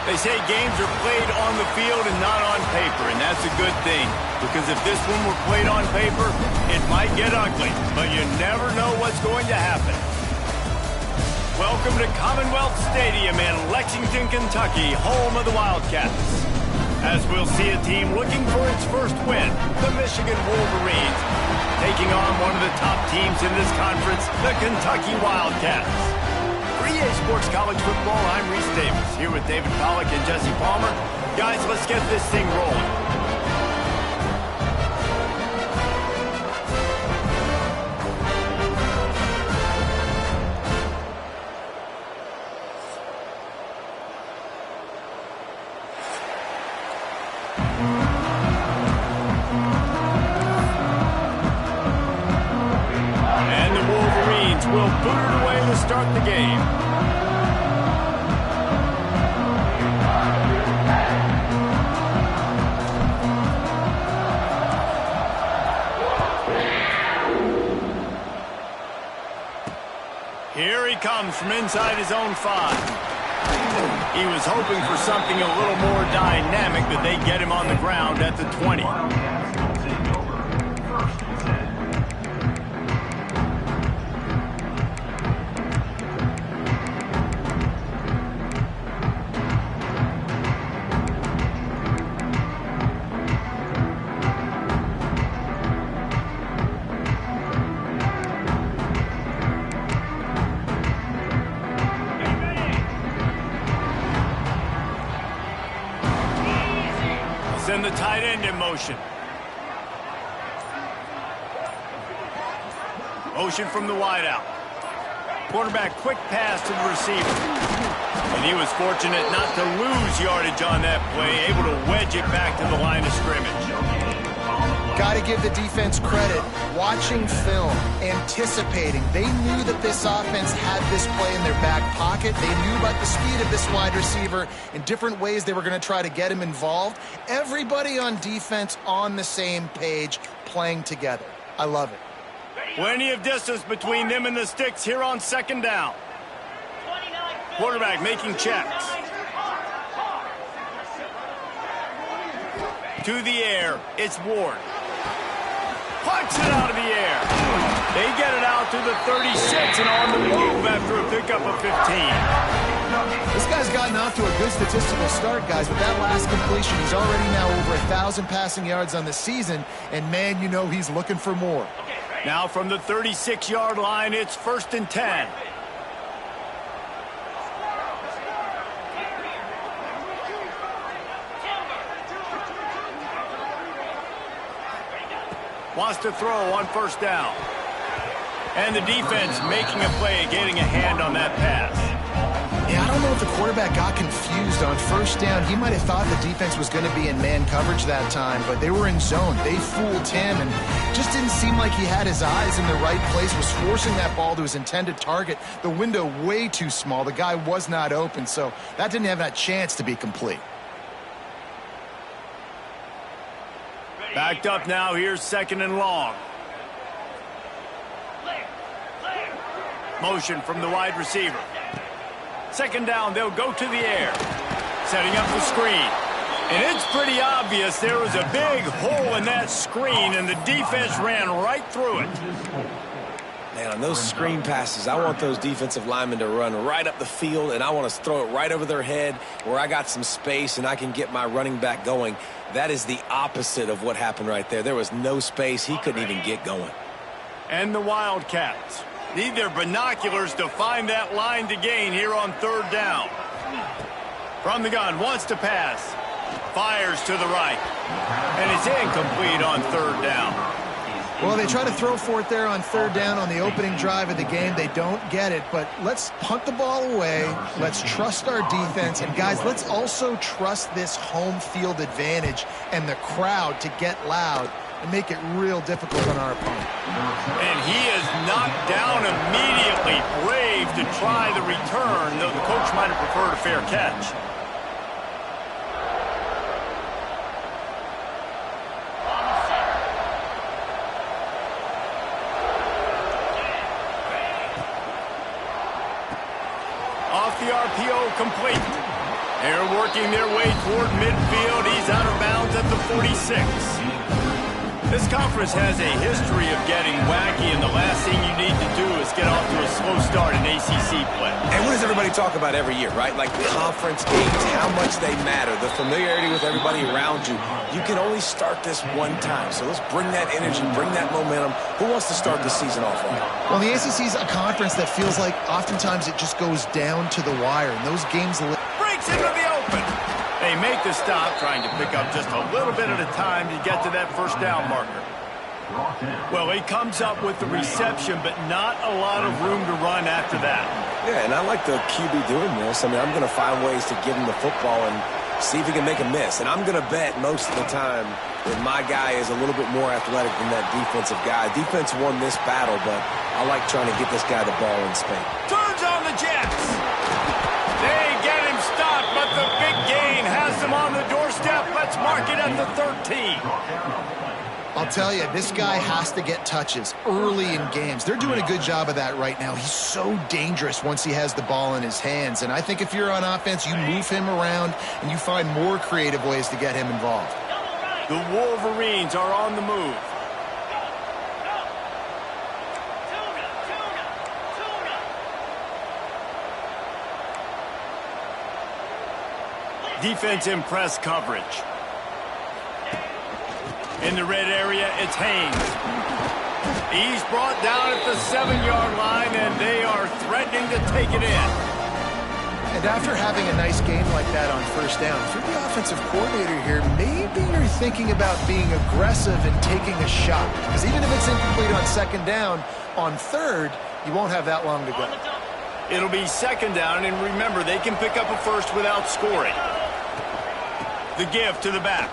They say games are played on the field and not on paper, and that's a good thing. Because if this one were played on paper, it might get ugly, but you never know what's going to happen. Welcome to Commonwealth Stadium in Lexington, Kentucky, home of the Wildcats. As we'll see a team looking for its first win, the Michigan Wolverines, taking on one of the top teams in this conference, the Kentucky Wildcats. For EA Sports College Football, I'm Reese Davis, here with David Pollack and Jesse Palmer. Guys, let's get this thing rolling. Will boot it away to start the game. Here he comes from inside his own 5. He was hoping for something a little more dynamic, that they get him on the ground at the 20. Send the tight end in motion. Motion from the wideout. Quarterback quick pass to the receiver. And he was fortunate not to lose yardage on that play, able to wedge it back to the line of scrimmage. Got to give the defense credit. Watching film, anticipating. They knew that this offense had this play in their back pocket. They knew about the speed of this wide receiver. In different ways, they were going to try to get him involved. Everybody on defense on the same page, playing together. I love it. Plenty of distance between them and the sticks here on second down. Quarterback making checks. To the air, it's Ward. Punch it out of the air. They get it out to the 36 and on the move after a pickup of 15. This guy's gotten off to a good statistical start, guys. With that last completion, he's already now over 1,000 passing yards on the season, and man, you know he's looking for more. Now from the 36-yard line, it's 1st and 10. Wants to throw on 1st down. And the defense making a play, getting a hand on that pass. Yeah, I don't know if the quarterback got confused on 1st down. He might have thought the defense was going to be in man coverage that time, but they were in zone. They fooled him, and just didn't seem like he had his eyes in the right place, was forcing that ball to his intended target. The window way too small. The guy was not open, so that didn't have that chance to be complete. Backed up now, here's 2nd and long. Motion from the wide receiver. 2nd down, they'll go to the air. Setting up the screen. And it's pretty obvious there was a big hole in that screen, and the defense ran right through it. Man, on those screen passes, I want those defensive linemen to run right up the field, and I want to throw it right over their head where I got some space and I can get my running back going. That is the opposite of what happened right there. There was no space. He couldn't even get going. And the Wildcats need their binoculars to find that line to gain here on 3rd down. From the gun, wants to pass. Fires to the right. And it's incomplete on 3rd down. Well, they try to throw for it there on 3rd down on the opening drive of the game. They don't get it, but let's punt the ball away. Let's trust our defense. And, guys, let's also trust this home field advantage and the crowd to get loud and make it real difficult on our opponent. And he is knocked down immediately. Brave to try the return, though the coach might have preferred a fair catch. Off the RPO, complete. They're working their way toward midfield. He's out of bounds at the 46. This conference has a history of getting wacky, and the last thing you need to do is get off to a slow start in ACC play. And what does everybody talk about every year, right? Like conference games, how much they matter, the familiarity with everybody around you. You can only start this one time, so let's bring that energy, bring that momentum. Who wants to start the season off right? Well, the ACC is a conference that feels like oftentimes it just goes down to the wire, and those games... Breaks into the open. They make the stop, trying to pick up just a little bit at a time to get to that first down marker. Well, he comes up with the reception, but not a lot of room to run after that. Yeah, and I like the QB doing this. I mean, I'm going to find ways to give him the football and see if he can make a miss. And I'm going to bet most of the time that my guy is a little bit more athletic than that defensive guy. Defense won this battle, but I like trying to get this guy the ball in space. Turns on the Jets. They get him stopped, but the big gain has them on the doorstep. Let's mark it at the 13. I'll tell you, this guy has to get touches early in games. They're doing a good job of that right now. He's so dangerous once he has the ball in his hands. And I think if you're on offense, you move him around and you find more creative ways to get him involved. The Wolverines are on the move. Defense in press coverage. In the red area, it's Haynes. He's brought down at the 7-yard line, and they are threatening to take it in. And after having a nice game like that on first down, if you're the offensive coordinator here, maybe you're thinking about being aggressive and taking a shot. Because even if it's incomplete on second down, on third, you won't have that long to go. It'll be second down, and remember, they can pick up a first without scoring. The give to the back.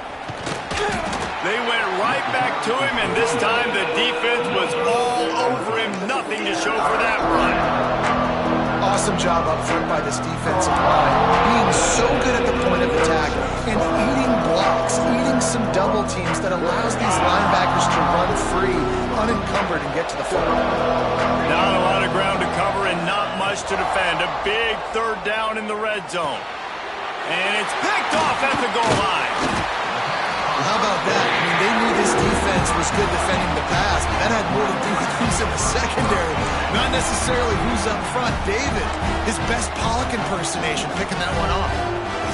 They went right back to him, and this time the defense was all over him. Nothing to show for that run. Awesome job up front by this defensive line. Being so good at the point of attack and eating blocks, eating some double teams that allows these linebackers to run free, unencumbered, and get to the football. Not a lot of ground to cover and not much to defend. A big third down in the red zone. And it's picked off at the goal line. Well, how about that? I mean, they knew this defense was good defending the pass, but that had more to do with who's in the secondary, not necessarily who's up front. David, his best Pollock impersonation, picking that one off.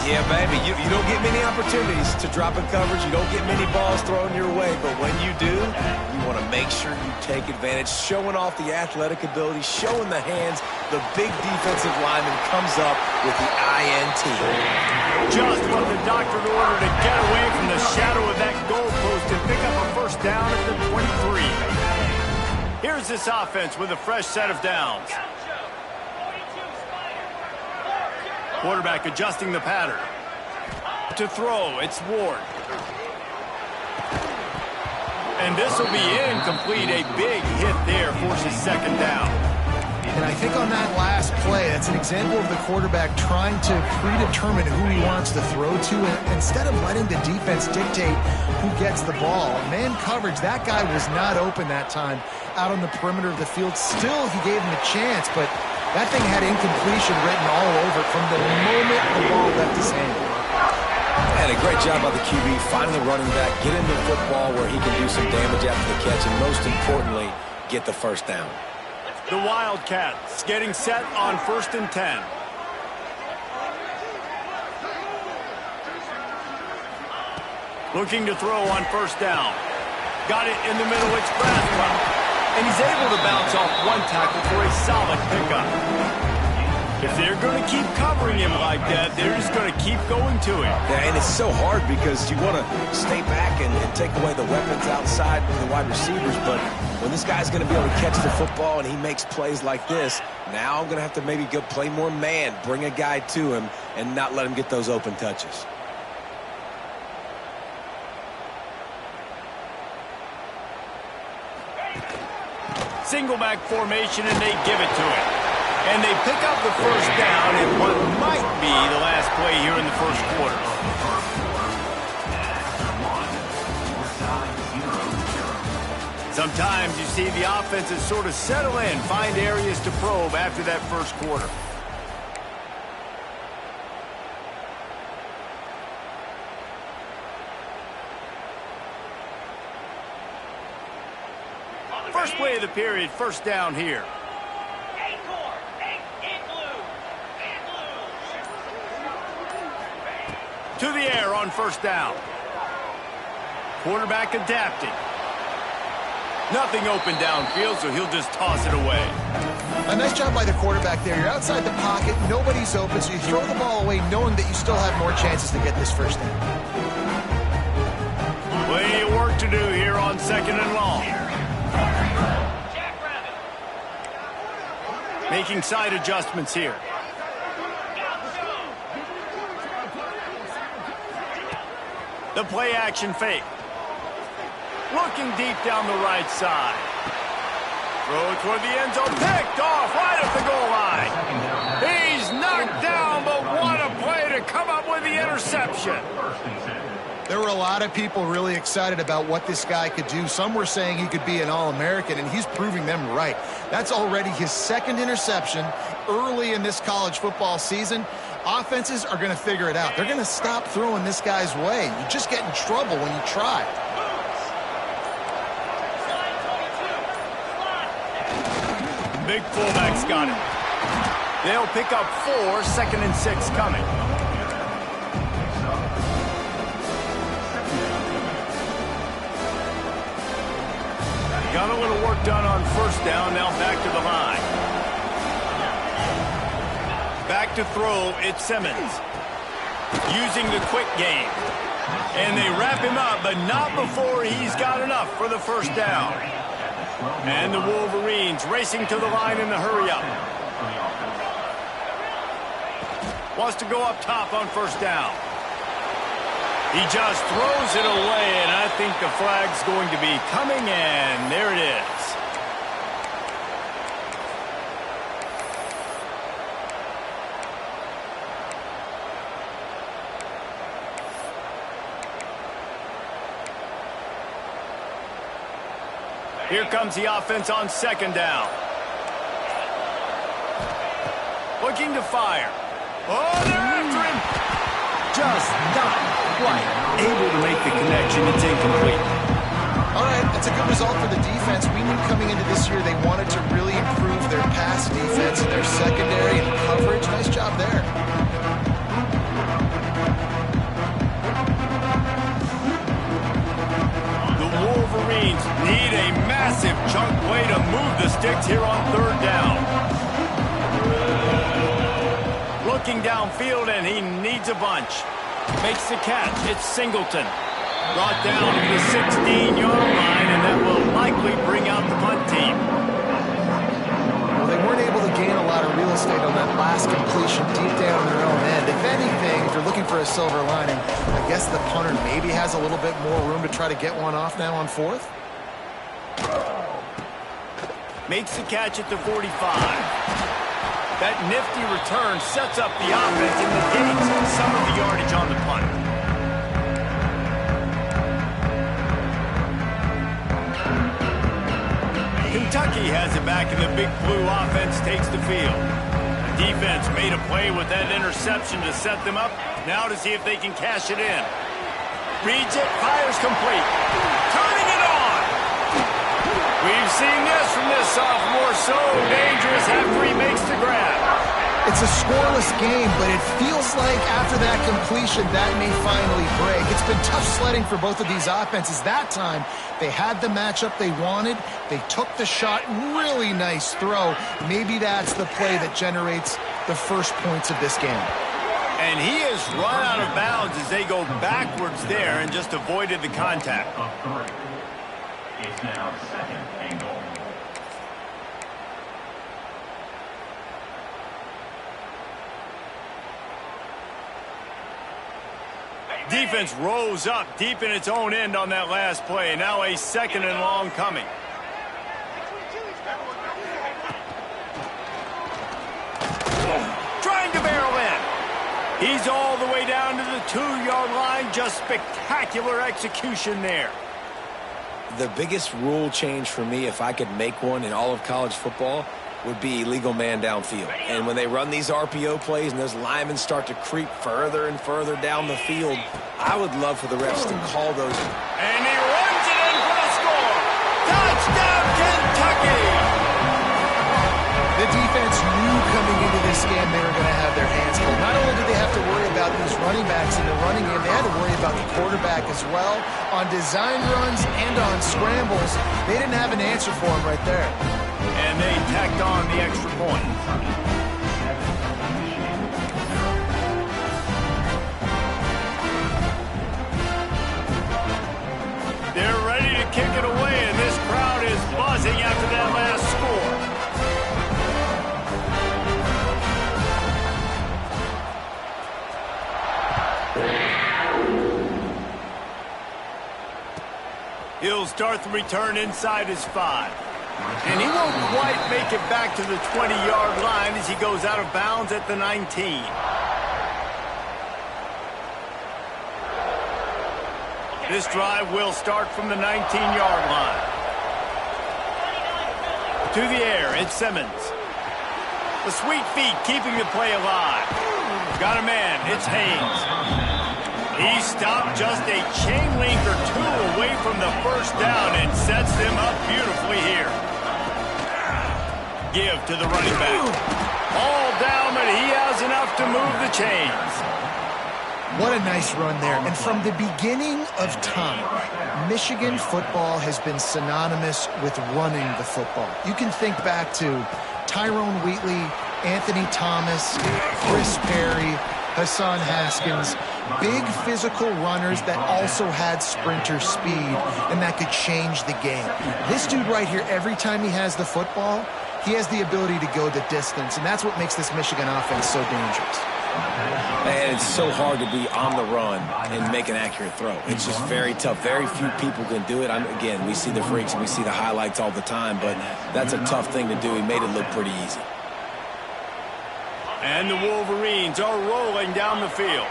Yeah, baby, you don't get many opportunities to drop in coverage. You don't get many balls thrown your way, but when you do, you want to make sure you take advantage, showing off the athletic ability, showing the hands. The big defensive lineman comes up with the INT. Just what the doctor ordered to get away from the shadow of that goalpost and pick up a first down at the 23. Here's this offense with a fresh set of downs. Quarterback adjusting the pattern. To throw, it's Ward. And this will be incomplete. A big hit there forces second down. And I think on that last play, that's an example of the quarterback trying to predetermine who he wants to throw to, and instead of letting the defense dictate who gets the ball. Man coverage, that guy was not open that time out on the perimeter of the field. Still, he gave him a chance, but that thing had incompletion written all over it from the moment the ball left his hand. And a great job by the QB, finding the running back, get him the football where he can do some damage after the catch, and most importantly, get the first down. The Wildcats getting set on 1st and 10. Looking to throw on first down. Got it in the middle, it's Braswell. And he's able to bounce off one tackle for a solid pickup. If they're going to keep covering him like that, they're just going to keep going to him. Yeah, and it's so hard because you want to stay back and take away the weapons outside from the wide receivers, but when this guy's going to be able to catch the football and he makes plays like this, now I'm going to have to maybe go play more man, bring a guy to him, and not let him get those open touches. Single back formation, and they give it to him. And they pick up the first down in what might be the last play here in the first quarter. Sometimes you see the offenses sort of settle in, find areas to probe after that first quarter. First play of the period, first down here. To the air on first down. Quarterback adapting. Nothing open downfield, so he'll just toss it away. A nice job by the quarterback there. You're outside the pocket, nobody's open, so you throw the ball away knowing that you still have more chances to get this first down. Plenty of work to do here on second and long. Making side adjustments here. The play action fake. Looking deep down the right side. Throw toward the end zone. Picked off right at the goal line. He's knocked down, but what a play to come up with the interception. There were a lot of people really excited about what this guy could do. Some were saying he could be an All-American, and he's proving them right. That's already his second interception early in this college football season. Offenses are going to figure it out. They're going to stop throwing this guy's way. You just get in trouble when you try. Big fullback's got it. They'll pick up 4, second and 6 coming. Got a little work done on first down, now back to the line. Back to throw, it's Simmons. Using the quick game. And they wrap him up, but not before he's got enough for the first down. And the Wolverines racing to the line in the hurry-up. Wants to go up top on first down. He just throws it away, and I think the flag's going to be coming, and there it is. Here comes the offense on second down. Looking to fire. Oh, they're after him. Just not quite able to make the connection. It's incomplete. All right, that's a good result for the defense. We knew coming into this year they wanted to really improve their pass defense and their secondary and coverage. Nice job there. Wolverines need a massive chunk play to move the sticks here on third down. Looking downfield, and he needs a bunch. Makes the catch. It's Singleton. Brought down to the 16-yard line, and that will likely bring out the punt team. Well, they weren't able to gain a lot of real estate on that last completion deep down their own end. If anything, if you're looking for a silver lining, I guess the punter maybe has a little bit more room to try to get one off now on fourth. Makes the catch at the 45. That nifty return sets up the offense and negates some of the yardage on the punt. Kentucky has it back, and the Big Blue offense takes the field. The defense made a play with that interception to set them up. Now to see if they can cash it in. Reads it, fires complete. Turning it on! We've seen this from this sophomore, so dangerous after he makes the grab. It's a scoreless game, but it feels like after that completion, that may finally break. It's been tough sledding for both of these offenses. That time, they had the matchup they wanted. They took the shot. Really nice throw. Maybe that's the play that generates the first points of this game. And he has run out of bounds as they go backwards there and just avoided the contact. It's now second and goal. Defense rose up deep in its own end on that last play. Now a second and long coming. Trying to barrel in. He's all the way down to the 2-yard line. Just spectacular execution there. The biggest rule change for me, if I could make one in all of college football, would be illegal man downfield. And when they run these RPO plays and those linemen start to creep further and further down the field, I would love for the refs to call those. And he runs it in for the score. Touchdown, Kentucky! they were going to have their hands full. Not only did they have to worry about these running backs in the running game, they had to worry about the quarterback as well. On design runs and on scrambles, they didn't have an answer for him right there. And they tacked on the extra point. They're ready to kick it away, and this crowd is buzzing after that last score. He'll start the return inside his 5. And he won't quite make it back to the 20-yard line as he goes out of bounds at the 19. This drive will start from the 19-yard line. To the air, it's Simmons. The sweet feet keeping the play alive. Got a man, it's Haynes. He stopped just a chain link or two away from the first down and sets them up beautifully here. Give to the running back. All down, but he has enough to move the chains. What a nice run there. And from the beginning of time, Michigan football has been synonymous with running the football. You can think back to Tyrone Wheatley, Anthony Thomas, Chris Perry, Hassan Haskins. Big physical runners that also had sprinter speed and that could change the game. This dude right here, every time he has the football, he has the ability to go the distance, and that's what makes this Michigan offense so dangerous. And it's so hard to be on the run and make an accurate throw. It's just very tough. Very few people can do it. Again, we see the freaks and we see the highlights all the time, but that's a tough thing to do. He made it look pretty easy. And the Wolverines are rolling down the field.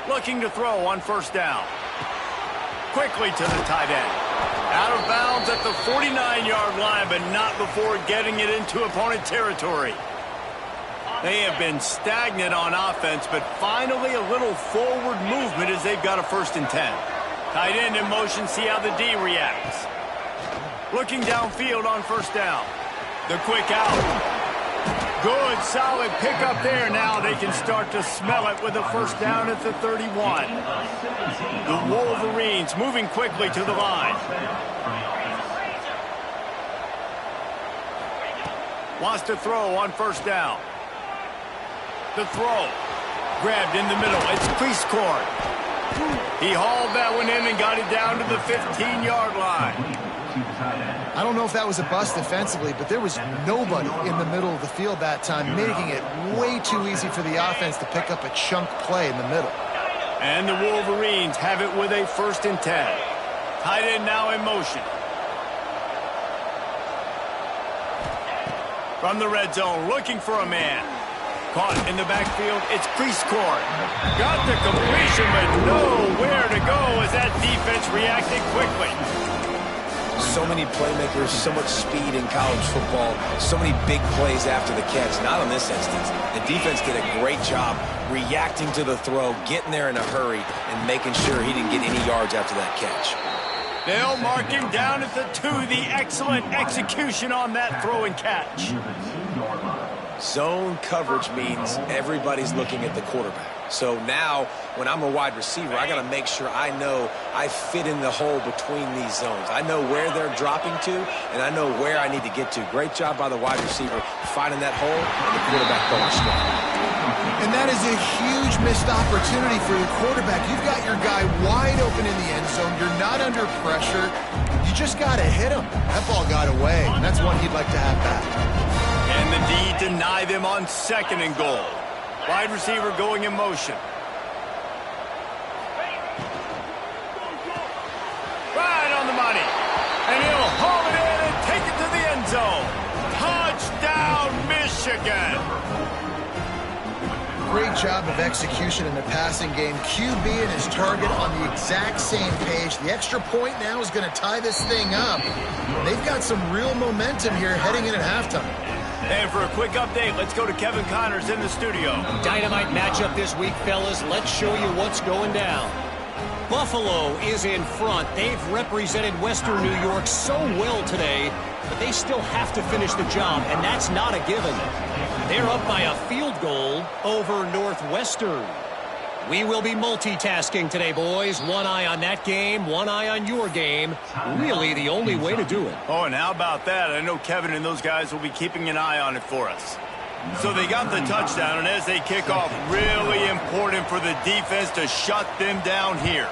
Looking to throw on first down. Quickly to the tight end. Out of bounds at the 49-yard line, but not before getting it into opponent territory. They have been stagnant on offense, but finally a little forward movement as they've got a 1st and 10. Tight end in motion, see how the D reacts. Looking downfield on first down. The quick out. Good, solid pickup there. Now they can start to smell it with a 1st down at the 31. The Wolverines moving quickly to the line. Wants to throw on first down. The throw. Grabbed in the middle. It's Priestcourt. He hauled that one in and got it down to the 15-yard line. I don't know if that was a bust defensively, but there was nobody in the middle of the field that time, making it way too easy for the offense to pick up a chunk play in the middle. And the Wolverines have it with a 1st and 10. Tight end now in motion. From the red zone, looking for a man. Caught in the backfield, it's Priestcourt. Got the completion, but nowhere to go as that defense reacted quickly. So many playmakers, so much speed in college football, so many big plays after the catch. Not in this instance. The defense did a great job reacting to the throw, getting there in a hurry, and making sure he didn't get any yards after that catch. They'll mark him down at the 2. The excellent execution on that throw and catch. Zone coverage means everybody's looking at the quarterback. So now, when I'm a wide receiver, I got to make sure I know I fit in the hole between these zones. I know where they're dropping to, and I know where I need to get to. Great job by the wide receiver finding that hole, and the quarterback going strong. And that is a huge missed opportunity for the quarterback. You've got your guy wide open in the end zone. You're not under pressure. You just got to hit him. That ball got away, and that's one he'd like to have back. And the D deny them on 2nd and goal. Wide receiver going in motion. Right on the money. And he'll haul it in and take it to the end zone. Touchdown, Michigan. Great job of execution in the passing game. QB and his target on the exact same page. The extra point now is going to tie this thing up. They've got some real momentum here heading in at halftime. And for a quick update, let's go to Kevin Connors in the studio. Dynamite matchup this week, fellas. Let's show you what's going down. Buffalo is in front. They've represented Western New York so well today, but they still have to finish the job, and that's not a given. They're up by a field goal over Northwestern. We will be multitasking today, boys. One eye on that game, one eye on your game. Really the only way to do it. Oh, and how about that? I know Kevin and those guys will be keeping an eye on it for us. So they got the touchdown, and as they kick off, really important for the defense to shut them down here.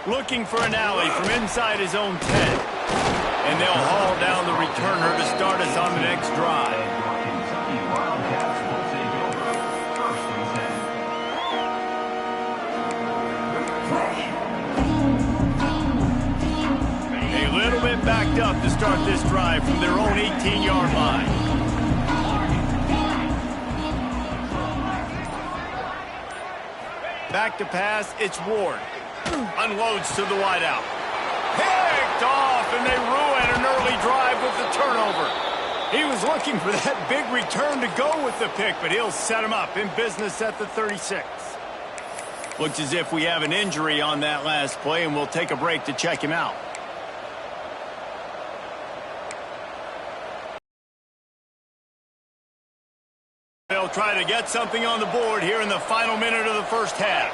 Looking for an alley from inside his own 10. And they'll haul down the returner to start us on the next drive. A little bit backed up to start this drive from their own 18-yard line. Back to pass, it's Ward. Unloads to the wideout. Picked off, and they ruin an early drive with the turnover. He was looking for that big return to go with the pick, but he'll set him up in business at the 36. Looks as if we have an injury on that last play, and we'll take a break to check him out. They'll try to get something on the board here in the final minute of the first half.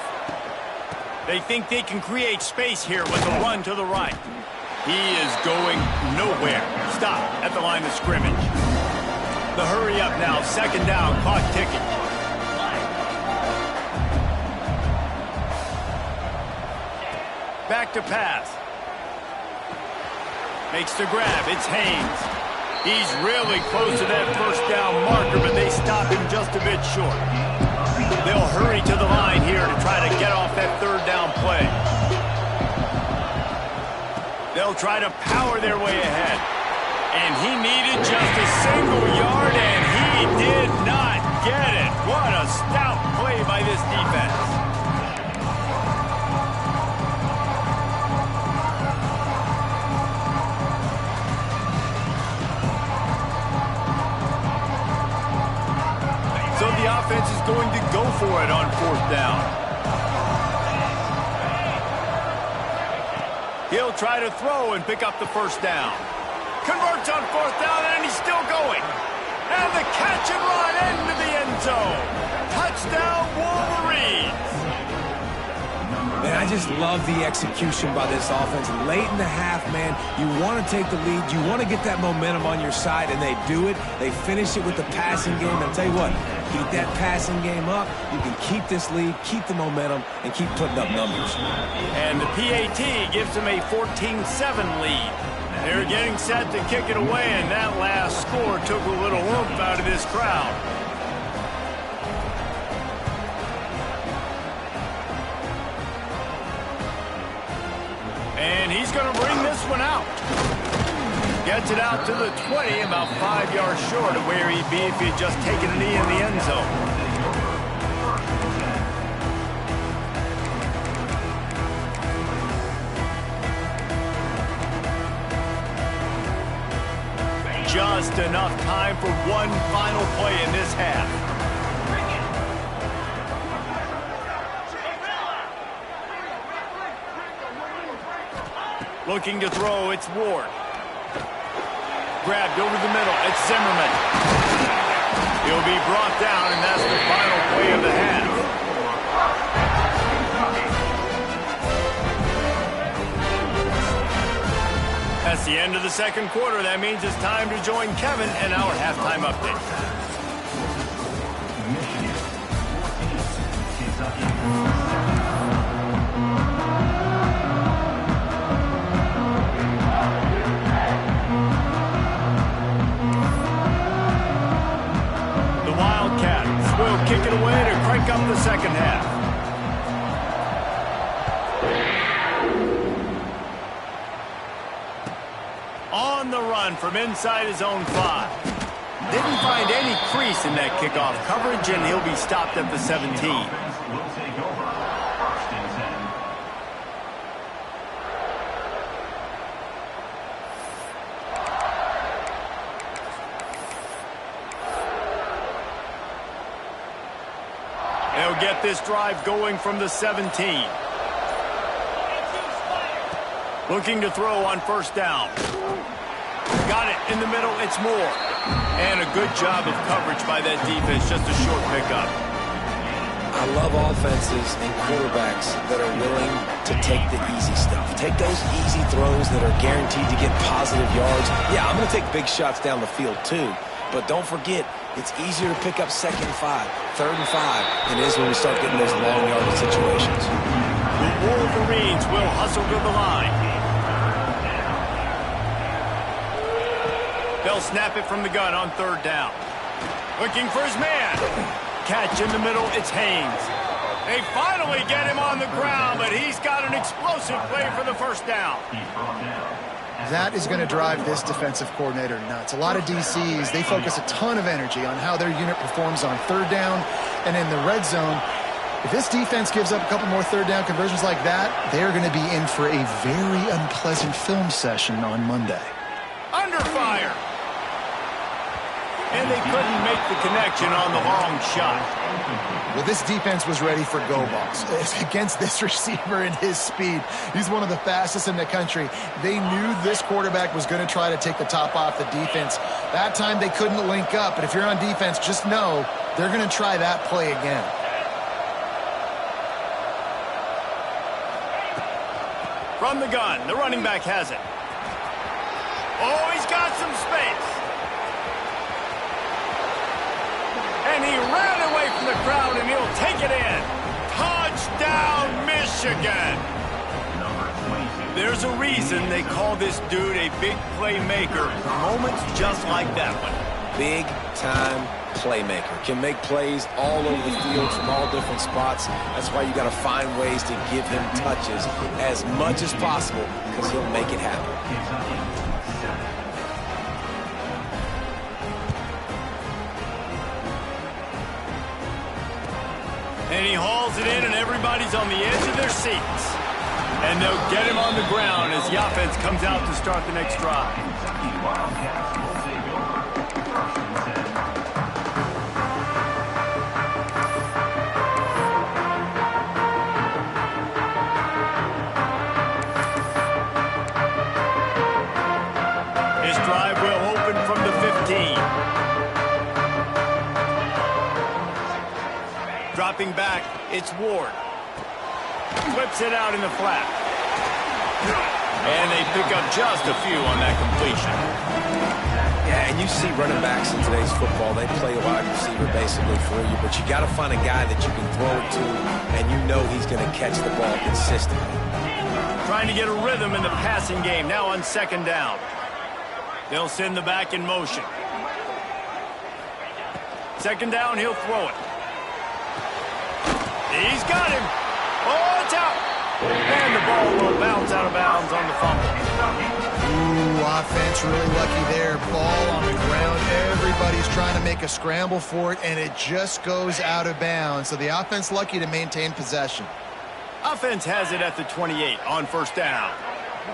They think they can create space here with a run to the right. He is going nowhere. Stop at the line of scrimmage. The hurry up now, second down, clock ticking. Back to pass. Makes the grab, it's Haynes. He's really close to that first down marker, but they stop him just a bit short. They'll hurry to the line here to try to get off that third down play. They'll try to power their way ahead. And he needed just a single yard, and he did not get it. What a stout play by this defense. So the offense is going to go for it on fourth down. He'll try to throw and pick up the first down. Converts on fourth down, and he's still going. And the catch and run into the end zone. Touchdown, Wolverines. Man, I just love the execution by this offense. Late in the half, man, you want to take the lead. You want to get that momentum on your side, and they do it. They finish it with the passing game. I'll tell you what, keep that passing game up. You can keep this lead, keep the momentum, and keep putting up numbers. And the PAT gives them a 14-7 lead. They're getting set to kick it away, and that last score took a little oomph out of this crowd. And he's going to bring this one out. Gets it out to the 20, about 5 yards short of where he'd be if he'd just taken a knee in the end zone. Just enough time for one final play in this half. Looking to throw, it's Ward. Grabbed over the middle, it's Zimmerman. He'll be brought down, and that's the final play of the half. That's the end of the second quarter. That means it's time to join Kevin in our halftime update. The Wildcats will kick it away to crank up the second half. On the run from inside his own 5. Didn't find any crease in that kickoff coverage, and he'll be stopped at the 17. They'll get this drive going from the 17. Looking to throw on first down. Got it in the middle. It's Moore. And a good job of coverage by that defense. Just a short pickup. I love offenses and quarterbacks that are willing to take the easy stuff. Take those easy throws that are guaranteed to get positive yards. Yeah, I'm going to take big shots down the field too. But don't forget, it's easier to pick up 2nd and 5, 3rd and 5 than it is when we start getting those long yardage situations. The Wolverines will hustle to the line. They'll snap it from the gun on 3rd down. Looking for his man. Catch in the middle, it's Haynes. They finally get him on the ground, but he's got an explosive play for the first down. That is going to drive this defensive coordinator nuts. A lot of DCs, they focus a ton of energy on how their unit performs on 3rd down and in the red zone. If this defense gives up a couple more 3rd down conversions like that, they're going to be in for a very unpleasant film session on Monday. Under fire. And they couldn't make the connection on the long shot. Well, this defense was ready for go balls. Against this receiver and his speed, he's one of the fastest in the country. They knew this quarterback was going to try to take the top off the defense. That time they couldn't link up, but if you're on defense, just know they're going to try that play again. From the gun, the running back has it. Oh, he's got some space. And he ran away from the crowd, and he'll take it in. Touchdown, Michigan. There's a reason they call this dude a big playmaker. Moments just like that one. Big-time playmaker. Can make plays all over the field from all different spots. That's why you got to find ways to give him touches as much as possible, because he'll make it happen. And he hauls it in, and everybody's on the edge of their seats. And they'll get him on the ground as the offense comes out to start the next drive. His drive will open from the 15. Dropping back, it's Ward. Flips it out in the flat. And they pick up just a few on that completion. Yeah, and you see running backs in today's football, they play a wide receiver basically for you, but you got to find a guy that you can throw it to, and you know he's going to catch the ball consistently. Trying to get a rhythm in the passing game, now on 2nd down. They'll send the back in motion. 2nd down, he'll throw it. He's got him. Oh, it's out. And the ball will bounce out of bounds on the fumble. Ooh, offense really lucky there. Ball on the ground. Everybody's trying to make a scramble for it, and it just goes out of bounds. So the offense lucky to maintain possession. Offense has it at the 28 on 1st down.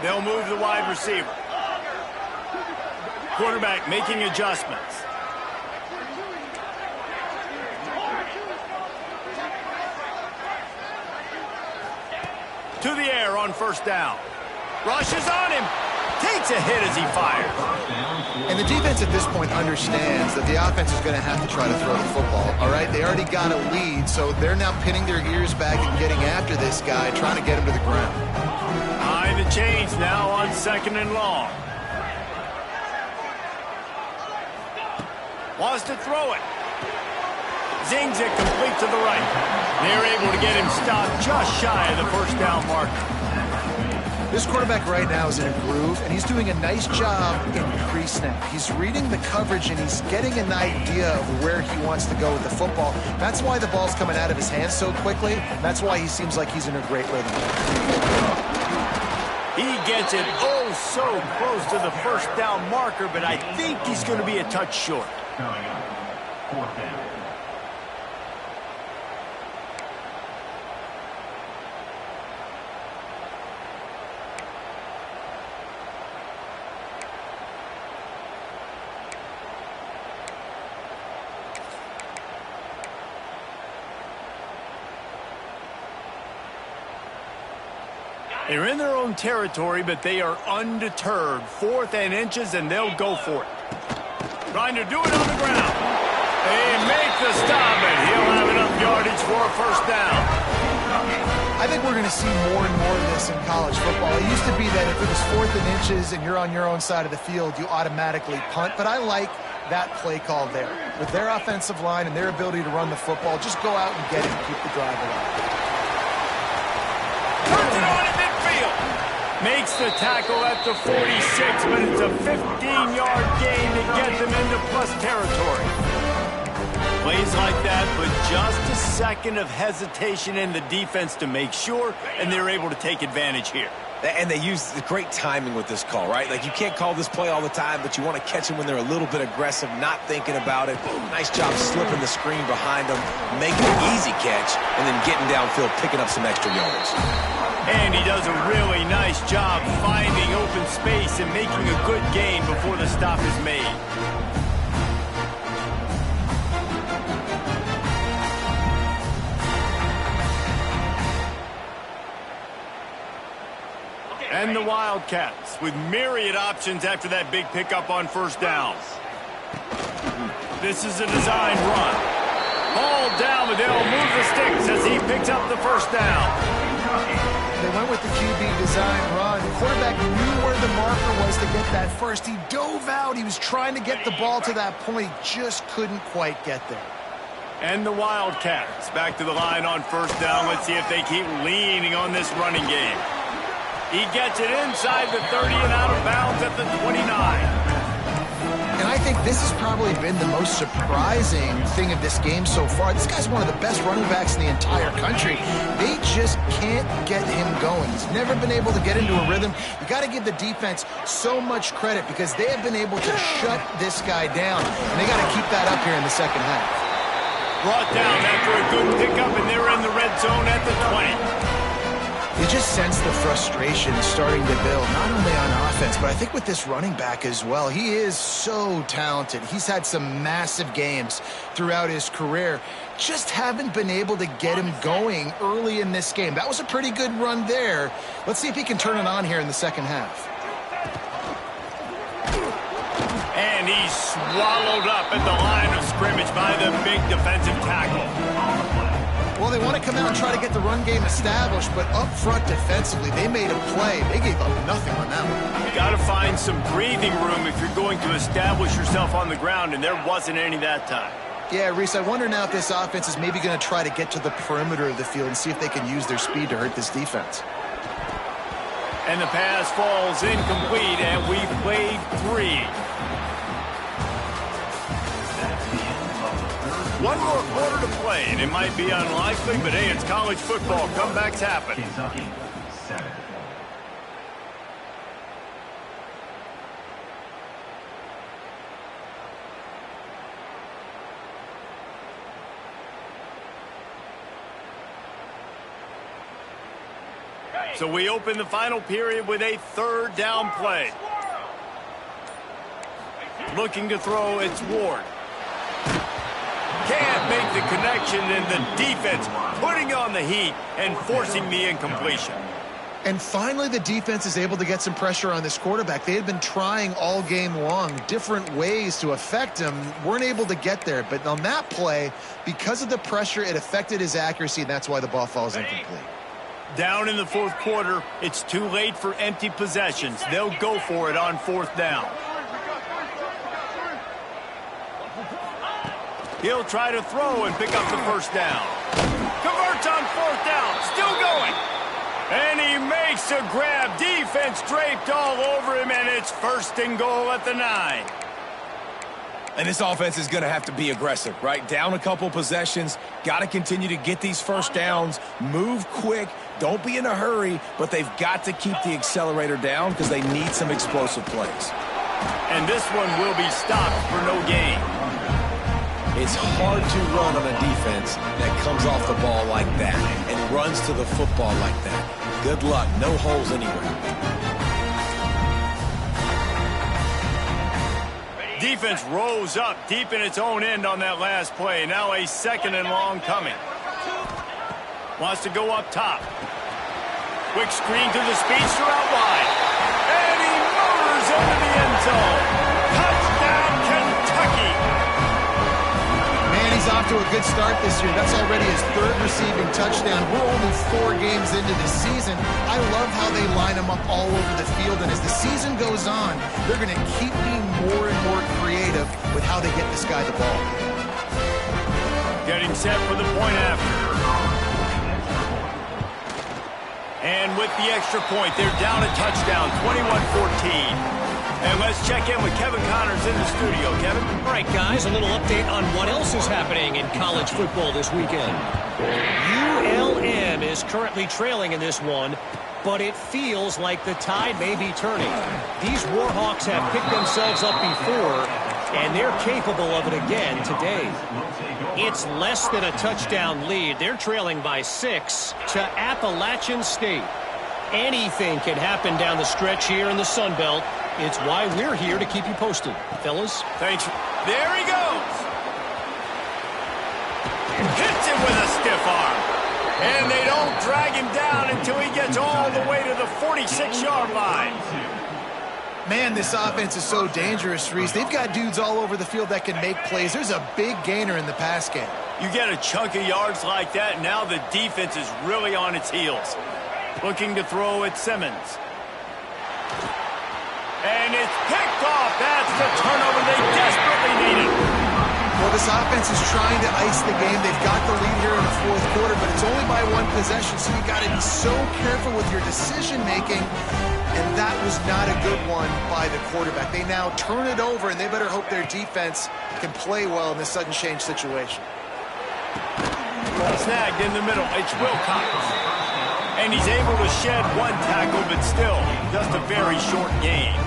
They'll move the wide receiver. Quarterback making adjustments. To the air on 1st down. Rushes on him. Takes a hit as he fires. And the defense at this point understands that the offense is going to have to try to throw the football, all right? They already got a lead, so they're now pinning their ears back and getting after this guy, trying to get him to the ground. High the chains now on 2nd and long. Wants to throw it. Zings it complete to the right. They're able to get him stopped just shy of the 1st down marker. This quarterback right now is in a groove, and he's doing a nice job in pre-snap. He's reading the coverage, and he's getting an idea of where he wants to go with the football. That's why the ball's coming out of his hands so quickly. That's why he seems like he's in a great rhythm. He gets it oh so close to the 1st down marker, but I think he's going to be a touch short. Coming up, 4th down. They're in their own territory, but they are undeterred. 4th and inches, and they'll go for it. Trying to do it on the ground. They make the stop, and he'll have enough yardage for a first down. I think we're going to see more and more of this in college football. It used to be that if it was 4th and inches and you're on your own side of the field, you automatically punt. But I like that play call there. With their offensive line and their ability to run the football, just go out and get it and keep the drive alive. Turns it on in midfield. Makes the tackle at the 46, but it's a 15-yard gain to get them into plus territory. Plays like that, but just a second of hesitation in the defense to make sure, and they're able to take advantage here. And they use the great timing with this call, right? Like, you can't call this play all the time, but you want to catch them when they're a little bit aggressive, not thinking about it. Nice job slipping the screen behind them, making an easy catch, and then getting downfield, picking up some extra yards. And he does a really nice job finding open space and making a good gain before the stop is made. And the Wildcats with myriad options after that big pickup on first down. This is a design run. Ball down, but they'll move the sticks as he picks up the first down. They went with the QB design run. The quarterback knew where the marker was to get that first. He dove out. He was trying to get the ball to that point. Just couldn't quite get there. And the Wildcats back to the line on first down. Let's see if they keep leaning on this running game. He gets it inside the 30 and out of bounds at the 29. And I think this has probably been the most surprising thing of this game so far. This guy's one of the best running backs in the entire country. They just can't get him going. He's never been able to get into a rhythm. You got to give the defense so much credit because they have been able to shut this guy down. And they got to keep that up here in the second half. Brought down after a good pickup, and they're in the red zone at the 20. You just sense the frustration starting to build, not only on offense, but I think with this running back as well. He is so talented. He's had some massive games throughout his career. Just haven't been able to get him going early in this game. That was a pretty good run there. Let's see if he can turn it on here in the second half. And he's swallowed up at the line of scrimmage by the big defensive tackle. Well, they want to come out and try to get the run game established, but up front defensively, they made a play. They gave up nothing on that one. You got to find some breathing room if you're going to establish yourself on the ground, and there wasn't any that time. Yeah, Reese, I wonder now if this offense is maybe going to try to get to the perimeter of the field and see if they can use their speed to hurt this defense. And the pass falls incomplete, and we've played 3. One more quarter to play, and it might be unlikely, but hey, it's college football. Comebacks happen. Kentucky, 7. So we open the final period with a 3rd down play. Looking to throw, it's Ward. Can't make the connection, and the defense putting on the heat and forcing the incompletion. And finally, the defense is able to get some pressure on this quarterback. They had been trying all game long, different ways to affect him, weren't able to get there. But on that play, because of the pressure, it affected his accuracy, and that's why the ball falls incomplete. Down in the 4th quarter, it's too late for empty possessions. They'll go for it on 4th down. He'll try to throw and pick up the first down. Converts on 4th down. Still going. And he makes a grab. Defense draped all over him, and it's 1st and goal at the 9. And this offense is going to have to be aggressive, right? Down a couple possessions. Got to continue to get these first downs. Move quick. Don't be in a hurry, but they've got to keep the accelerator down because they need some explosive plays. And this one will be stopped for no gain. It's hard to run on a defense that comes off the ball like that and runs to the football like that. Good luck. No holes anywhere. Defense rose up deep in its own end on that last play. Now a 2nd and long coming. Wants to go up top. Quick screen to the speedster out wide. And he motors into the end zone. Touchdown, Kentucky. Man, he's off to a good start this year. That's already his third receiving touchdown. We're only 4 games into the season. I love how they line him up all over the field. And as the season goes on, they're going to keep being more and more creative with how they get this guy the ball. Getting set for the point after. And with the extra point, they're down a touchdown, 21-14. And let's check in with Kevin Connors in the studio. Kevin? All right, guys, a little update on what else is happening in college football this weekend. ULM is currently trailing in this one, but it feels like the tide may be turning. These Warhawks have picked themselves up before, and they're capable of it again today. It's less than a touchdown lead. They're trailing by 6 to Appalachian State. Anything can happen down the stretch here in the Sun Belt. It's why we're here to keep you posted. Fellas? Thanks. There he goes. Hits him with a stiff arm. And they don't drag him down until he gets all the way to the 46-yard line. Man, this offense is so dangerous, Reese. They've got dudes all over the field that can make plays. There's a big gainer in the pass game. You get a chunk of yards like that, now the defense is really on its heels. Looking to throw at Simmons. And it's picked off. That's the turnover they desperately needed. Well, this offense is trying to ice the game. They've got the lead here in the fourth quarter, but it's only by 1 possession, so you got to be so careful with your decision-making. And that was not a good one by the quarterback. They now turn it over, and they better hope their defense can play well in this sudden change situation. Snagged in the middle. It's Wilcox. And he's able to shed 1 tackle, but still just a very short gain.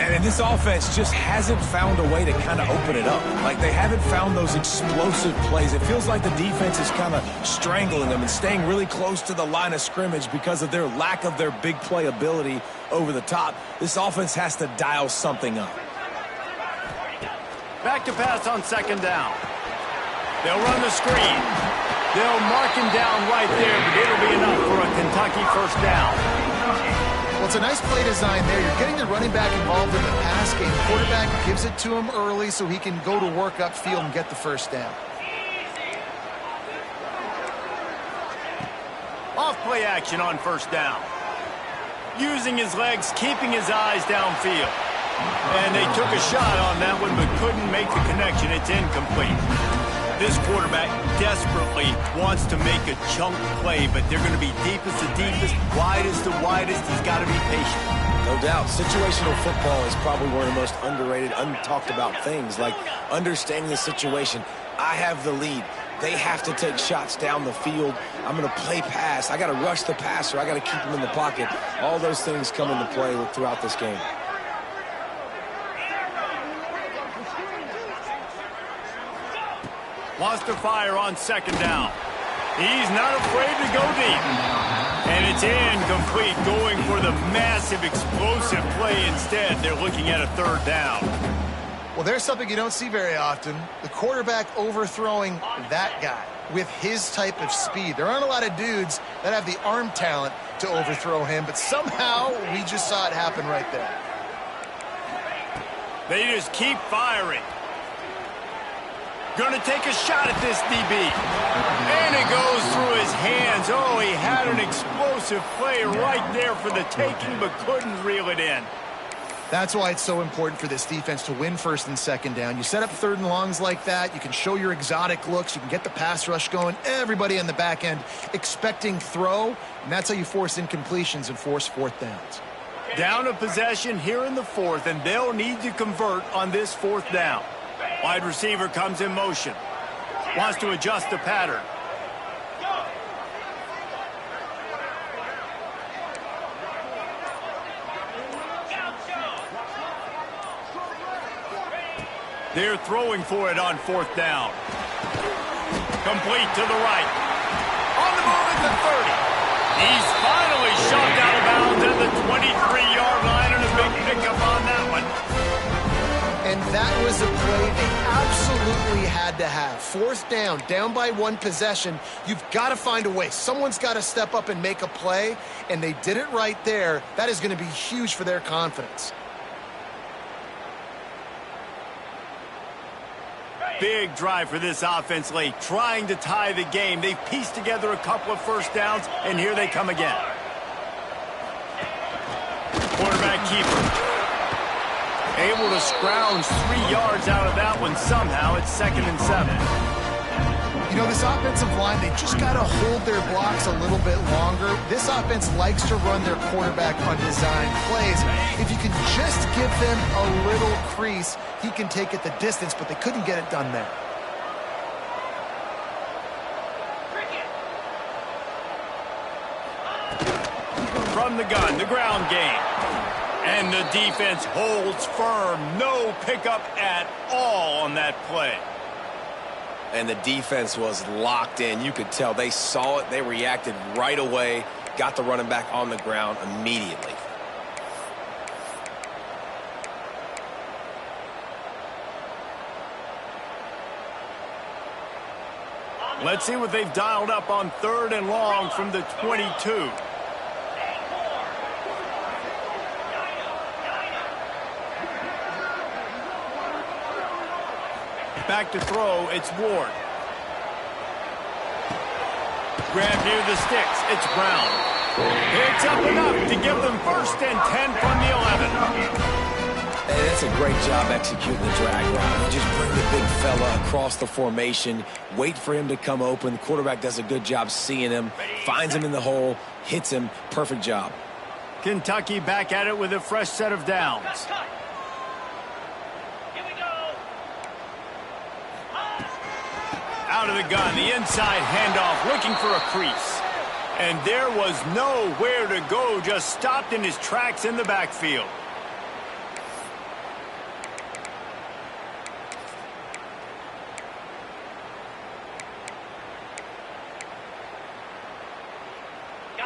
And this offense just hasn't found a way to kind of open it up. Like, they haven't found those explosive plays. It feels like the defense is kind of strangling them and staying really close to the line of scrimmage because of their lack of their big play ability over the top. This offense has to dial something up. Back to pass on 2nd down. They'll run the screen. They'll mark him down right there, but it'll be enough for a Kentucky 1st down. Well, it's a nice play design there. You're getting the running back involved in the pass game. Quarterback gives it to him early so he can go to work upfield and get the 1st down. Off play action on 1st down. Using his legs, keeping his eyes downfield. And they took a shot on that one but couldn't make the connection. It's incomplete. This quarterback desperately wants to make a chunk play, but they're going to be deepest to deepest, widest to widest. He's got to be patient. No doubt. Situational football is probably one of the most underrated, untalked about things, like understanding the situation. I have the lead. They have to take shots down the field. I'm going to play pass. I got to rush the passer. I got to keep him in the pocket. All those things come into play throughout this game. Wants to fire on 2nd down. He's not afraid to go deep. And it's incomplete, going for the massive explosive play instead. They're looking at a 3rd down. Well, there's something you don't see very often. The quarterback overthrowing that guy with his type of speed. There aren't a lot of dudes that have the arm talent to overthrow him, but somehow we just saw it happen right there. They just keep firing. Going to take a shot at this DB. And it goes through his hands. Oh, he had an explosive play right there for the taking, but couldn't reel it in. That's why it's so important for this defense to win 1st and 2nd down. You set up 3rd and longs like that. You can show your exotic looks. You can get the pass rush going. Everybody on the back end expecting throw, and that's how you force incompletions and force 4th downs. Down a possession here in the 4th, and they'll need to convert on this 4th down. Wide receiver comes in motion. Wants to adjust the pattern. They're throwing for it on 4th down. Complete to the right. On the move at the 30. He's finally shoved out of bounds at the 23-yard line, and a big pickup on that one. And that was a play they absolutely had had to have. Fourth down by one possession. You've got to find a way. Someone's got to step up and make a play, and they did it right there. That is going to be huge for their confidence. Big drive for this offense late, trying to tie the game. They've pieced together a couple of first downs, and here they come again. Quarterback keeper. Able to scrounge 3 yards out of that one somehow. It's 2nd and 7. You know, this offensive line, they just got to hold their blocks a little bit longer. This offense likes to run their quarterback on design plays. If you can just give them a little crease, he can take it the distance, but they couldn't get it done there. From the gun, the ground game. And the defense holds firm. No pickup at all on that play. And the defense was locked in. You could tell they saw it. They reacted right away. Got the running back on the ground immediately. Let's see what they've dialed up on 3rd and long from the 22. Back to throw, it's Ward. Grab near the sticks, it's Brown. Picks up enough to give them 1st and 10 from the 11. Hey, that's a great job executing the drag route. You just bring the big fella across the formation, wait for him to come open. The quarterback does a good job seeing him, finds him in the hole, hits him. Perfect job. Kentucky back at it with a fresh set of downs. Out of the gun, the inside handoff, looking for a crease. And there was nowhere to go, just stopped in his tracks in the backfield.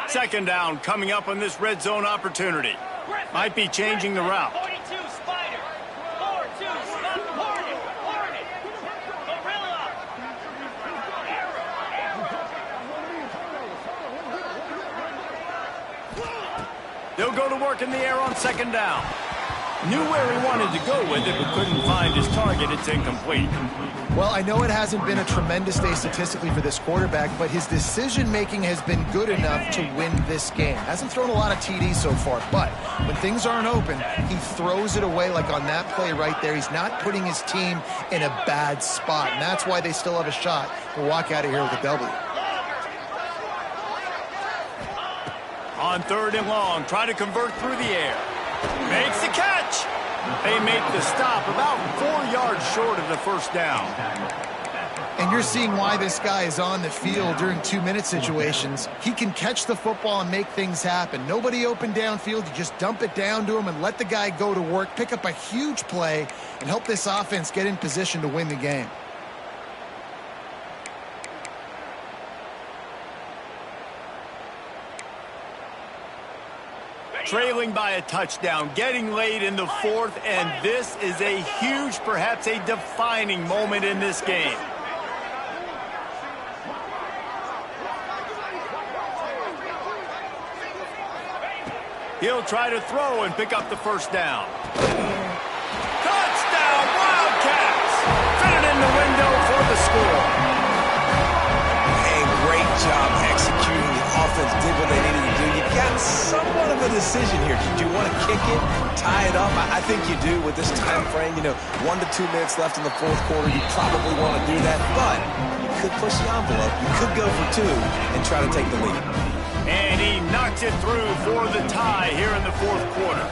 Second down coming up on this red zone opportunity. Might be changing the route. They'll go to work in the air on 2nd down. Knew where he wanted to go with it, but couldn't find his target. It's incomplete. Well, I know it hasn't been a tremendous day statistically for this quarterback, but his decision-making has been good enough to win this game. Hasn't thrown a lot of TDs so far, but when things aren't open, he throws it away like on that play right there. He's not putting his team in a bad spot, and that's why they still have a shot to walk out of here with a W. On 3rd and long, try to convert through the air. Makes the catch. They make the stop about 4 yards short of the 1st down. And you're seeing why this guy is on the field during 2-minute situations. He can catch the football and make things happen. Nobody open downfield. You just dump it down to him and let the guy go to work, pick up a huge play, and help this offense get in position to win the game. Trailing by a touchdown, getting late in the 4th, and this is a huge, perhaps a defining moment in this game. He'll try to throw and pick up the 1st down. Touchdown, Wildcats! Fit it in the window for the score. Hey, great job executing. The offense did what they needed to do. You've got somewhat of a decision here. Do you want to kick it, tie it up? I think you do with this time frame. You know, 1 to 2 minutes left in the 4th quarter. You probably want to do that, but you could push the envelope. You could go for 2 and try to take the lead. And he knocks it through for the tie here in the 4th quarter.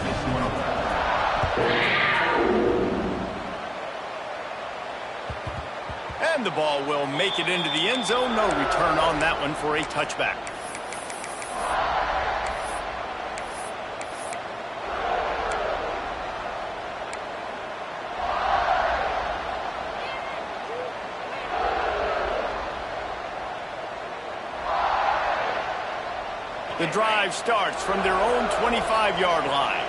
And the ball will make it into the end zone. No return on that one for a touchback. The drive starts from their own 25-yard line.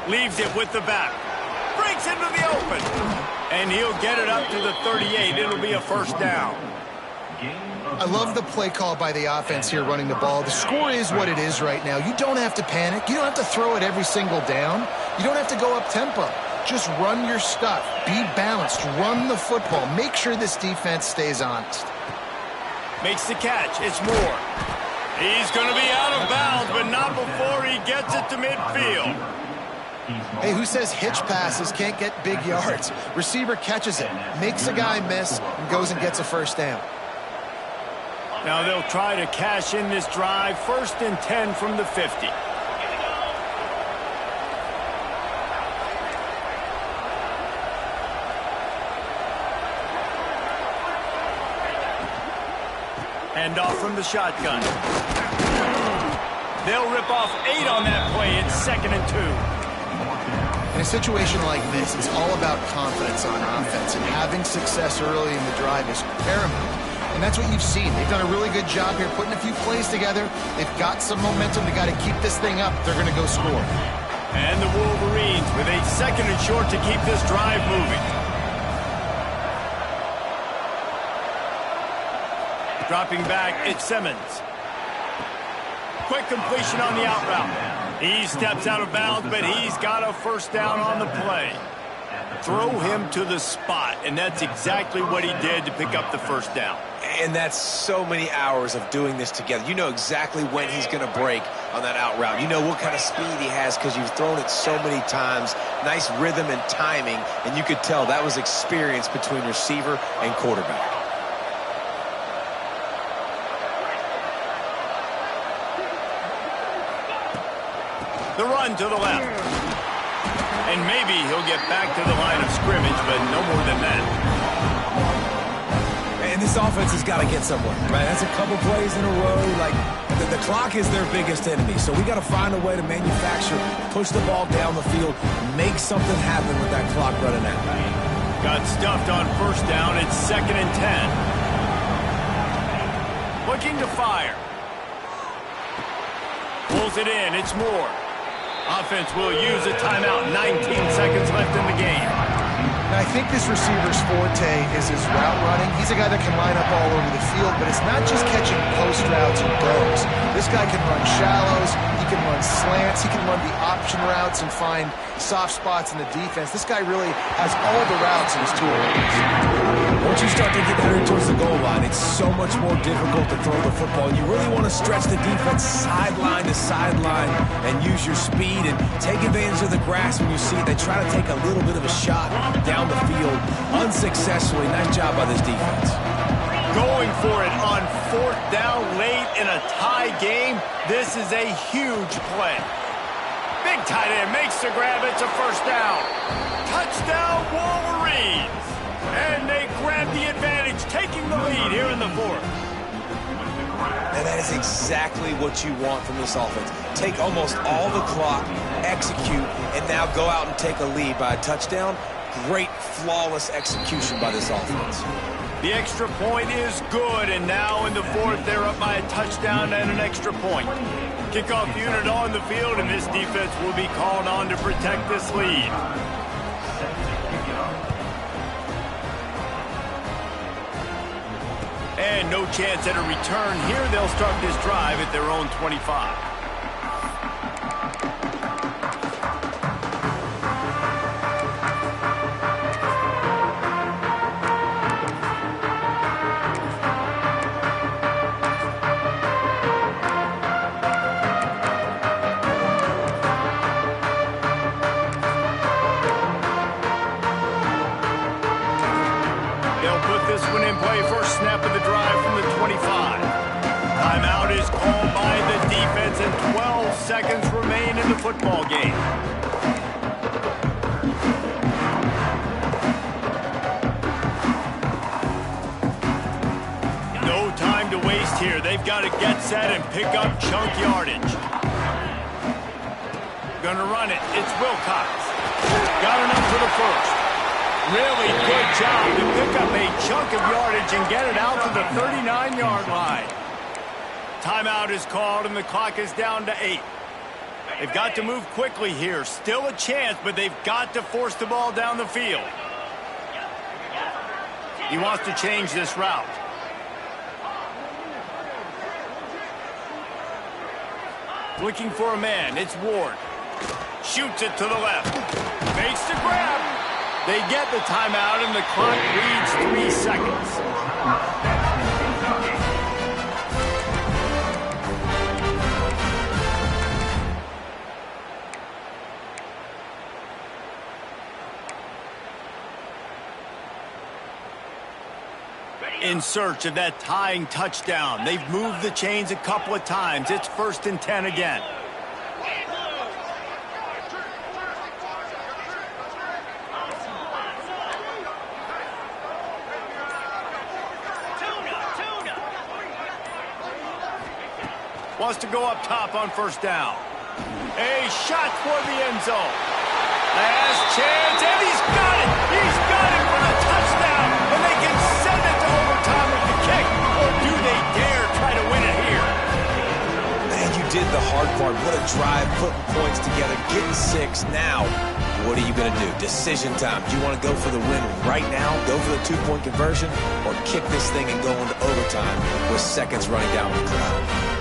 Leaves it with the back. Breaks Gets into the open. And he'll get it up to the 38. It'll be a first down. I love the play call by the offense here running the ball. The score is what it is right now. You don't have to panic. You don't have to throw it every single down. You don't have to go up tempo. Just run your stuff. Be balanced. Run the football. Make sure this defense stays honest. Makes the catch. It's Moore. He's going to be out of bounds, but not before he gets it to midfield. Hey, who says hitch passes can't get big yards? Receiver catches it, makes a guy miss, and goes and gets a first down. Now they'll try to cash in this drive. 1st and 10 from the 50. Hand off from the shotgun. They'll rip off 8 on that play. It's 2nd and 2. In a situation like this, it's all about confidence on offense, and having success early in the drive is paramount. And that's what you've seen. They've done a really good job here putting a few plays together. They've got some momentum. They got to keep this thing up. They're going to go score. And the Wolverines with a 2nd and short to keep this drive moving. Dropping back, it's Simmons. Quick completion on the out route. He steps out of bounds, but he's got a first down on the play. Throw him to the spot, and that's exactly what he did to pick up the first down. And that's so many hours of doing this together. You know exactly when he's going to break on that out route. You know what kind of speed he has because you've thrown it so many times. Nice rhythm and timing, and you could tell that was experience between receiver and quarterback. The run to the left. And maybe he'll get back to the line of scrimmage, but no more than that. And this offense has got to get somewhere, right? That's a couple plays in a row. Like, the clock is their biggest enemy. So we got to find a way to manufacture, push the ball down the field, make something happen with that clock running out. Got stuffed on first down. It's 2nd and 10. Looking to fire. Pulls it in. It's Moore. Offense will use a timeout. 19 seconds left in the game. Now, I think this receiver's forte is his route running. He's a guy that can line up all over the field, but it's not just catching post routes and goes. This guy can run shallows, he can run slants, he can run the option routes and find soft spots in the defense. This guy really has all the routes in his toolbox. Once you start to get headed towards the goal line, it's so much more difficult to throw the football. You really want to stretch the defense sideline to sideline and use your speed and take advantage of the grass when you see it. They try to take a little bit of a shot down the field unsuccessfully. Nice job by this defense. Going for it on 4th down late in a tie game. This is a huge play. Big tight end makes the grab. It's a first down. Touchdown Wolverines. And they grab the advantage, taking the lead here in the 4th. And that is exactly what you want from this offense. Take almost all the clock, execute, and now go out and take a lead by a touchdown. Great, flawless execution by this offense. The extra point is good, and now in the 4th, they're up by a touchdown and an extra point. Kickoff unit on the field, and this defense will be called on to protect this lead. And no chance at a return here. They'll start this drive at their own 25. This one in play, first snap of the drive from the 25. Timeout is called by the defense, and 12 seconds remain in the football game. No time to waste here. They've got to get set and pick up chunk yardage. Gonna run it. It's Wilcox. Got enough for the first. Really good job to pick up a chunk of yardage and get it out to the 39-yard line. Timeout is called, and the clock is down to 8. They've got to move quickly here. Still a chance, but they've got to force the ball down the field. He wants to change this route. Looking for a man. It's Ward. Shoots it to the left. Makes the grab. They get the timeout, and the clock reads 3 seconds. In search of that tying touchdown. They've moved the chains a couple of times. It's 1st and 10 again. Wants to go up top on 1st down. A shot for the end zone. Last chance, and he's got it! He's got it for the touchdown! And they can send it to overtime with the kick. Or do they dare try to win it here? Man, you did the hard part. What a drive, putting points together, getting 6. Now, what are you going to do? Decision time. Do you want to go for the win right now, go for the 2-point conversion, or kick this thing and go into overtime with seconds running down the clock?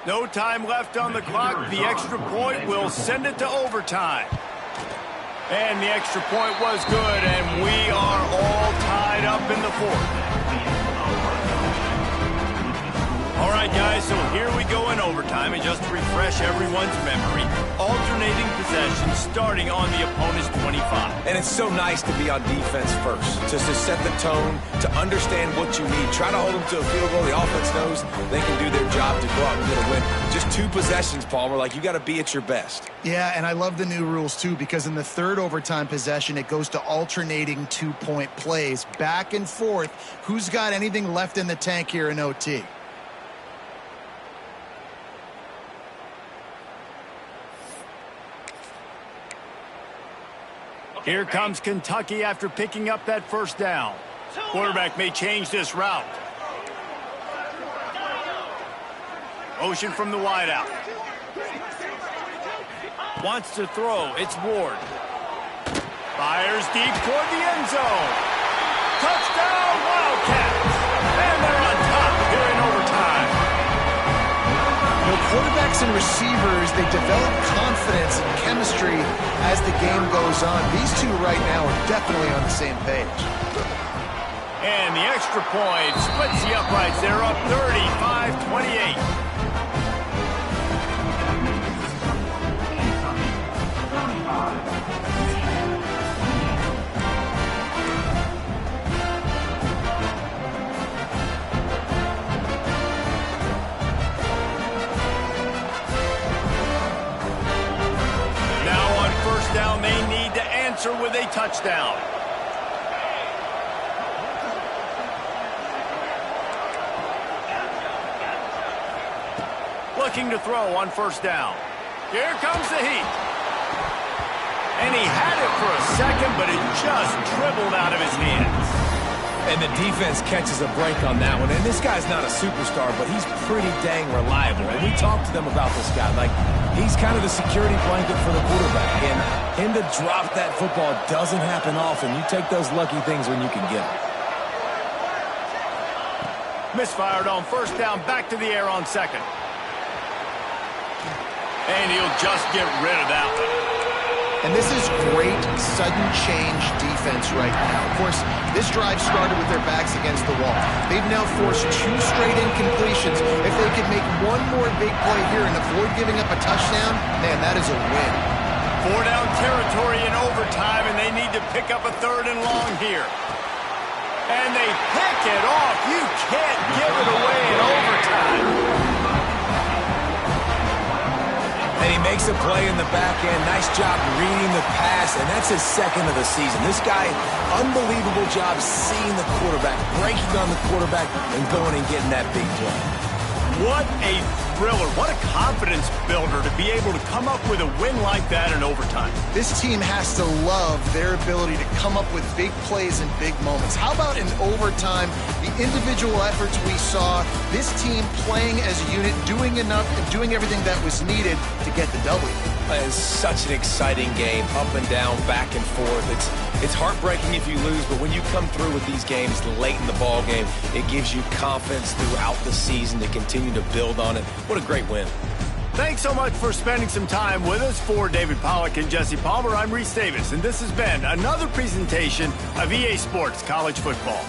No time left on the clock. The extra point will send it to overtime. And the extra point was good, and we are all tied up in the 4th. All right, guys, so here we go in overtime, and just to refresh everyone's memory, alternating possession starting on the opponent's 25. And it's so nice to be on defense first, just to set the tone, to understand what you need. Try to hold them to a field goal. The offense knows they can do their job to go out and get a win. Just 2 possessions, Palmer. Like, you got to be at your best. Yeah, and I love the new rules, too, because in the 3rd overtime possession, it goes to alternating 2-point plays, back and forth. Who's got anything left in the tank here in OT? Here comes Kentucky after picking up that 1st down. Quarterback may change this route. Motion from the wideout. Wants to throw. It's Ward. Fires deep toward the end zone. Touchdown, Wildcats! And they're on top here in overtime. You know, quarterbacks and receivers, they develop confidence and chemistry as the game goes on. These two right now are definitely on the same page. And the extra point splits the uprights. They're up 35-28. Down, they need to answer with a touchdown. Looking to throw on 1st down. Here comes the heat. And he had it for a second, but it just dribbled out of his hands. And the defense catches a break on that one. And this guy's not a superstar, but he's pretty dang reliable. And we talked to them about this guy. Like, he's kind of the security blanket for the quarterback. And him to drop that football doesn't happen often. You take those lucky things when you can get them. Misfired on 1st down, back to the air on 2nd. And he'll just get rid of that one. And this is great sudden change defense right now. Of course, this drive started with their backs against the wall. They've now forced 2 straight incompletions. If they could make one more big play here and avoid giving up a touchdown, man, that is a win. 4-down territory in overtime, and they need to pick up a 3rd and long here. And they pick it off. You can't give it away in overtime. And he makes a play in the back end. Nice job reading the pass, and that's his 2nd of the season. This guy, unbelievable job seeing the quarterback, breaking on the quarterback, and going and getting that big play. What a thriller. What a confidence builder to be able to come up with a win like that in overtime. This team has to love their ability to come up with big plays and big moments. How about in overtime, the individual efforts we saw, this team playing as a unit, doing enough and doing everything that was needed to get the W. It's such an exciting game, up and down, back and forth. It's heartbreaking if you lose, but when you come through with these games late in the ball game, it gives you confidence throughout the season to continue to build on it. What a great win. Thanks so much for spending some time with us. For David Pollack and Jesse Palmer, I'm Reese Davis, and this has been another presentation of EA Sports College Football.